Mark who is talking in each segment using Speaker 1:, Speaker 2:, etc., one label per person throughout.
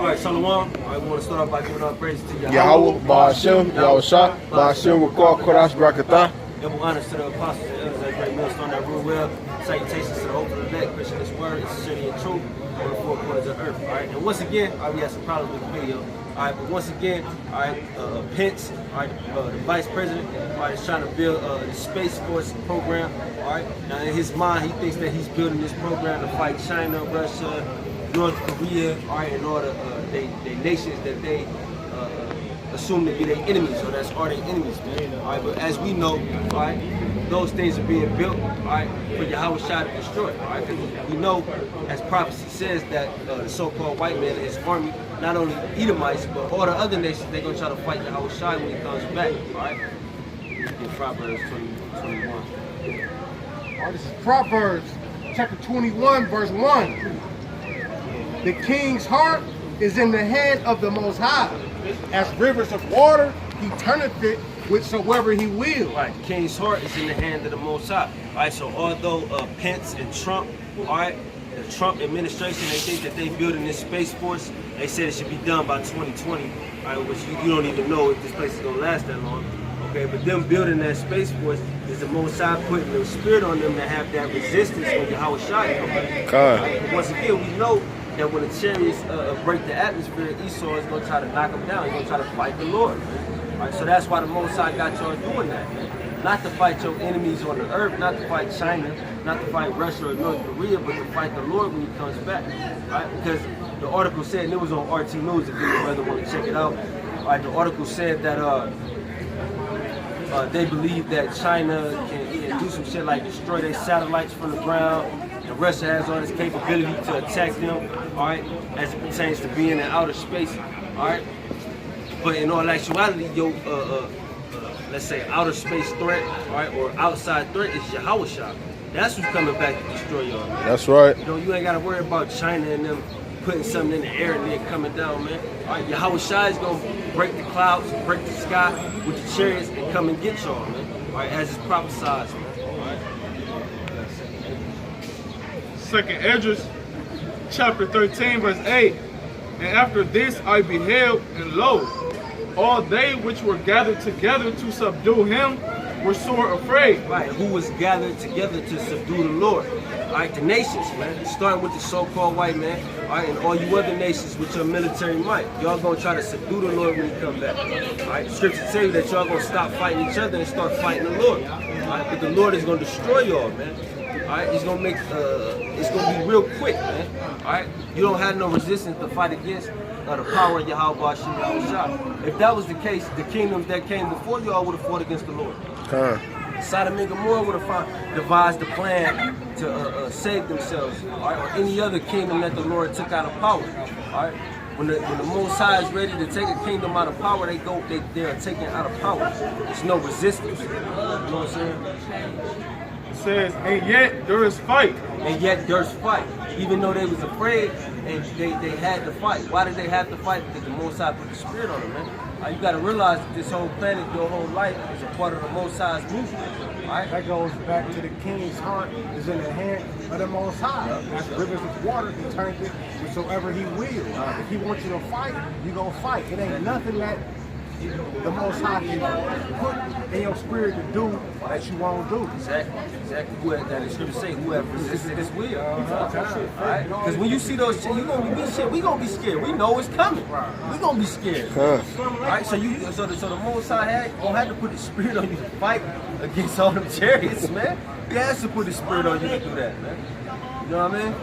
Speaker 1: All right, Shalom. All right, we want to start off by giving our praise to
Speaker 2: Yahweh, Ba'ashem, Yahushua, Ba'ashem, Rukah, Kodash, Barakatah.
Speaker 1: Double honors to the apostles and elders that great millstone that rule well. Salutations to the hope of the elect, Christian this word, it's surety and truth on the four corners of earth. All right, and once again, we had some problems with the video. All right, but once again, all right, Pence, all right, the vice president, all right, is trying to build the Space Force program. All right, now in his mind, he thinks that he's building this program to fight China, Russia, North Korea, all right, and all the they nations that they assume to be their enemies, or that's all their enemies, man. All right, but as we know, all right, those things are being built, all right, for Yahushua to destroy, all right. Because we know, as prophecy says, that the so-called white man and his army, not only Edomites, but all the other nations, they're gonna try to fight Yahushua when he comes back, all right. In Proverbs 21.
Speaker 3: All right, this is Proverbs chapter 21, verse 1. The king's heart is in the hand of the Most High. As rivers of water, he turneth it whithersoever he will.
Speaker 1: Right, the king's heart is in the hand of the Most High. All right, so although Pence and Trump, all right, the Trump administration, they think that they building this Space Force. They said it should be done by 2020, all right, which you don't even know if this place is gonna last that long. Okay, but them building that Space Force is the Most High putting the spirit on them to have that resistance when Yahushua comes back. Right? Once again, we know that when the chariots break the atmosphere, Esau is going to try to knock them down. He's going to try to fight the Lord. All right, so that's why the Most High got y'all doing that, man. Not to fight your enemies on the earth, not to fight China, not to fight Russia or North Korea, but to fight the Lord when he comes back. All right, because the article said, and it was on RT News if you rather want to check it out. All right, the article said that they believe that China can do some shit like destroy their satellites from the ground. And Russia has all this capability to attack them, all right, as it pertains to being in outer space, all right. But in all actuality, your let's say outer space threat, all right, or outside threat is Yahushua. That's who's coming back to destroy y'all.
Speaker 2: That's right.
Speaker 1: You know, you ain't got to worry about China and them putting something in the air and then coming down, man. All right, Yahushua is gonna break the clouds, break the sky with the chariots and come and get y'all, man. All right, as it's prophesied, man.
Speaker 4: Second Esdras, chapter 13, verse 8. And after this I beheld, and lo, all they which were gathered together to subdue him were sore afraid.
Speaker 1: Right, who was gathered together to subdue the Lord? All right, the nations, man. Starting with the so-called white man, all right, and all you other nations with your military might. Y'all gonna try to subdue the Lord when he come back. All right, the scriptures tell you that y'all gonna stop fighting each other and start fighting the Lord. All right, but the Lord is gonna destroy y'all, man. All right, he's gonna make it's gonna be real quick, man. All right, you don't have no resistance to fight against the power of Yahweh Ba'ashem Yahushua. If that was the case, the kingdoms that came before y'all would have fought against the Lord. Sodom and Gomorrah would have devised a plan to save themselves, all right, or any other kingdom that the Lord took out of power. All right, when the Most High is ready to take a kingdom out of power, they are taken out of power. There's no resistance. You know what I'm saying?
Speaker 4: Says, and yet there is fight.
Speaker 1: And yet there's fight. Even though they was afraid and they had to fight. Why did they have to fight? Because the Most High put the spirit on them, man. You got to realize that this whole planet, your whole life, is a part of the Most High's movement. All right?
Speaker 3: That goes back to the king's heart is in the hand of the Most High. As rivers of water, he turns it whatsoever he will. If he wants you to fight, you gonna fight. It ain't nothing that the Most High can put in your spirit to do that you won't do.
Speaker 1: Exactly. Who had that? The scripture say, whoever resisted his will. Alright? Because when you see those shit, we gonna be scared. We know it's coming. We gonna be scared. Alright, so the Most High gonna have to put the spirit on you to fight against all them chariots, man. He has to put the spirit on you to do that, man. You know what I mean?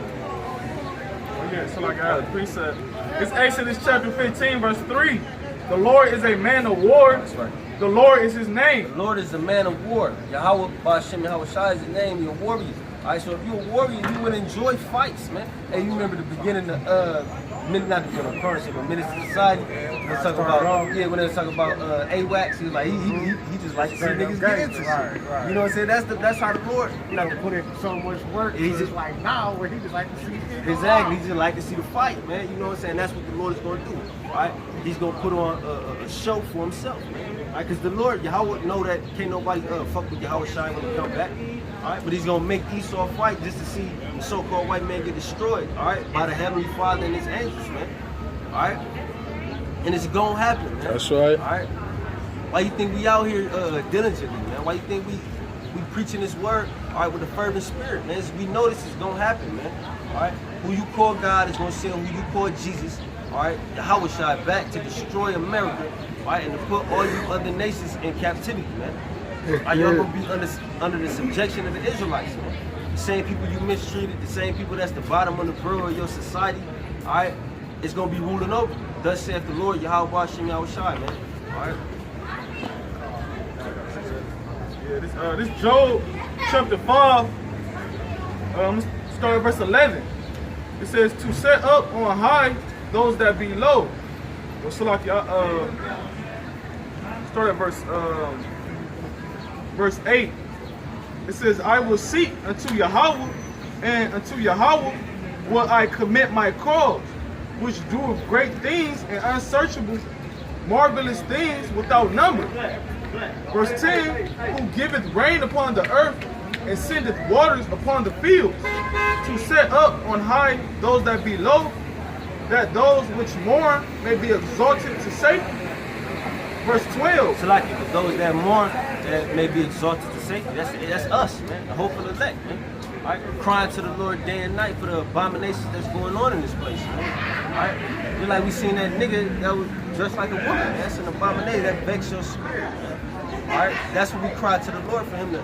Speaker 4: Yeah, so like I had a precept. It's Exodus chapter 15, verse 3. The Lord is a man of war.
Speaker 1: That's right.
Speaker 4: The Lord is his name.
Speaker 1: The Lord is a man of war. Yahweh Ba'ashem Yahushua is his name. You're a warrior. All right, so if you're a warrior, you would enjoy fights, man. Hey, you remember the beginning of not the beginning of currency, but Minister Society. When they talk about when they talk about AWACS, he was like he just like to see niggas get into shit. You know what I'm saying? That's how the Lord.
Speaker 3: You know, put in so much work. He's just like now where he just like to see it.
Speaker 1: Exactly. He just like to see the fight, man. You know what I'm saying? That's what the Lord is going to do. All right. He's going to put on a show for himself, man. All right, because the Lord, Yahweh, know that can't nobody fuck with Yahushua when he come back. All right, but he's going to make Esau fight just to see the so-called white man get destroyed, all right, by the Heavenly Father and his angels, man. all right? And it's gonna happen, man.
Speaker 2: That's right.
Speaker 1: All right? Why you think we out here diligently, man? Why you think we preaching this word, all right, with a fervent spirit, man? We know this is gonna happen, man. All right? Who you call God is gonna send who you call Jesus, all right? Yahweh shot back to destroy America, all right, and to put all you other nations in captivity, man. All right, y'all gonna be under the subjection of the Israelites, man. The same people you mistreated, the same people that's the bottom of the barrel of your society, all right, it's gonna be ruling over. Thus saith the Lord, Yahweh Hashem Yahweh Shai, man. All right.
Speaker 4: Yeah, this Job chapter 5, start at verse 11. It says, to set up on high those that be low. Well, so like, start at verse 8. It says, I will seek unto Yahweh, and unto Yahweh will I commit my cause, which doeth great things and unsearchable, marvelous things without number. Verse 10, who giveth rain upon the earth and sendeth waters upon the fields, to set up on high those that be low, that those which mourn may be exalted to safety. Verse 12.
Speaker 1: So like those that mourn, that may be exalted to safety. That's us, man. The hope of the elect, man. All right, crying to the Lord day and night for the abominations that's going on in this place, man. All right, just like we seen that nigga that was dressed like a woman. Man. That's an abomination that vexes your spirit, man. All right, that's what we cry to the Lord for Him to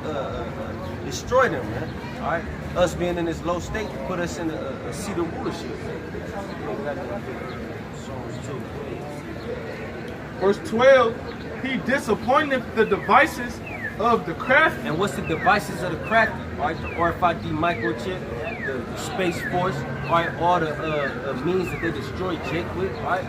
Speaker 1: destroy them, man. All right, us being in this low state to put us in a seat of rulership.
Speaker 4: Verse 12, he disappointed the devices of the crafty.
Speaker 1: And what's the devices of the crafty? All right, the RFID microchip, the Space Force, all right, all the means that they destroy Jake with, all right?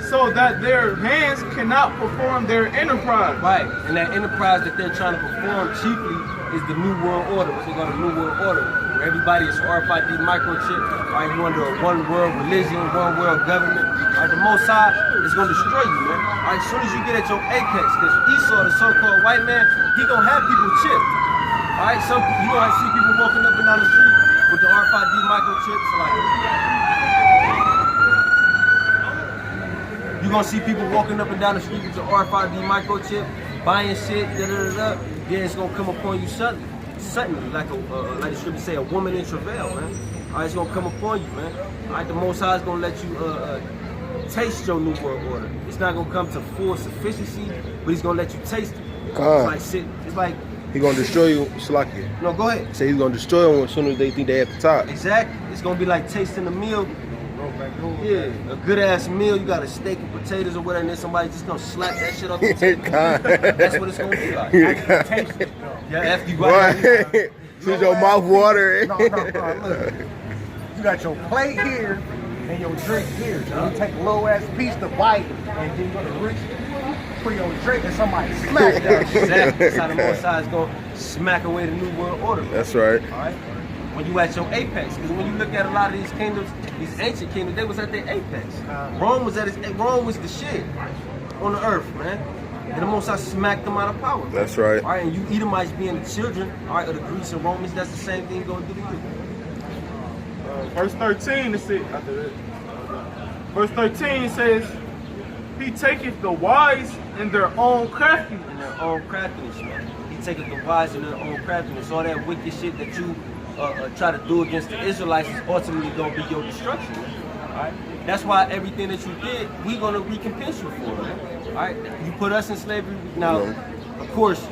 Speaker 4: So that their hands cannot perform their enterprise.
Speaker 1: Right, and that enterprise that they're trying to perform chiefly is the New World Order, what they call the New World Order, where everybody is RFID microchip, all right, you under a one world religion, one world government. All right, the Most High is gonna destroy you, man. All right, as soon as you get at your apex, because Esau, the so-called white man, he gonna have people chipped. All right, you gonna see people walking up and down the street with the RFID microchips, like. You're gonna see people walking up and down the street with your RFID microchip, buying shit, da-da-da-da. Then it's gonna come upon you suddenly, like the scripture say, a woman in travail, man. All right, it's gonna come upon you, man. All right, the Most High is gonna let you taste your New World Order. It's not gonna come to full sufficiency, but He's gonna let you taste it. It's like
Speaker 2: He gonna destroy you, Salaki.
Speaker 1: no, go ahead.
Speaker 2: Say he's gonna destroy them as soon as they think they at the top.
Speaker 1: Exactly. It's gonna be like tasting a meal. Yeah, a good ass meal. You got a steak and potatoes or whatever, and then somebody just gonna slap that shit up. That's what it's gonna be like.
Speaker 3: I can taste it, though.
Speaker 1: Yeah, after you
Speaker 2: Right. Since your mouth water.
Speaker 3: No, bro, look. You got your plate here and your drink here. So you take a little ass piece to bite, and then you go to reach for your drink, and somebody smack that shit.
Speaker 1: Exactly. That's how the Most High is gonna smack away the New World Order.
Speaker 2: That's right.
Speaker 1: All right. When you at your apex, because when you look at a lot of these kingdoms, these ancient kingdoms, they was at their apex. Rome was Rome was the shit on the earth, man. And the Most High smacked them out of power.
Speaker 2: That's right.
Speaker 1: All right, and you Edomites being the children, all right, of the Greeks and Romans, that's the same thing going to do to you.
Speaker 4: Verse 13, it says, verse 13 says, he taketh the wise in their own craftiness.
Speaker 1: In their own craftiness, man. He taketh the wise in their own craftiness. All that wicked shit that you try to do against the Israelites is ultimately going to be your destruction. All right? That's why everything that you did, we're going to recompense you for, man. All right? You put us in slavery. Now, of course,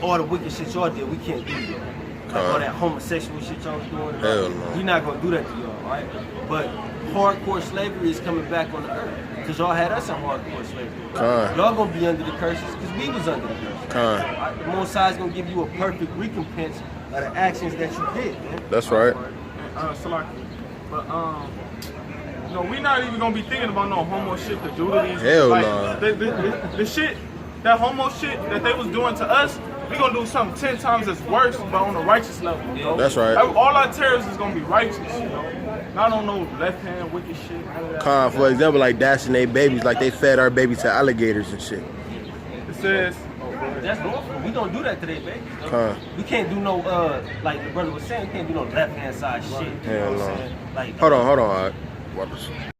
Speaker 1: all the wicked shit y'all did, we can't do that. Like all that homosexual shit y'all was doing.
Speaker 2: Hell no.
Speaker 1: We're not going to do that to y'all, all right? But hardcore slavery is coming back on the earth. Because y'all had us in hardcore slavery. Y'all going to be under the curses because we was under the curses. Right? The Most High is going to give you a perfect recompense of the actions that you did, man.
Speaker 2: That's right.
Speaker 4: But you know, we not even gonna be thinking about no homo shit to do to these.
Speaker 2: Hell
Speaker 4: like,
Speaker 2: no.
Speaker 4: The shit, that homo shit that they was doing to us, we gonna do something 10 times as worse, but on a righteous level. You know?
Speaker 2: That's right.
Speaker 4: All our terrorists is gonna be righteous, you know. Not on no left hand wicked shit.
Speaker 2: For example, like dashing their babies, like they fed our babies to alligators and shit.
Speaker 4: It says.
Speaker 1: That's normal. We don't do that today, baby. We can't do no, like the brother was saying, we can't do no left hand side shit. You know what I'm saying? Like,
Speaker 2: Hold on. brothers.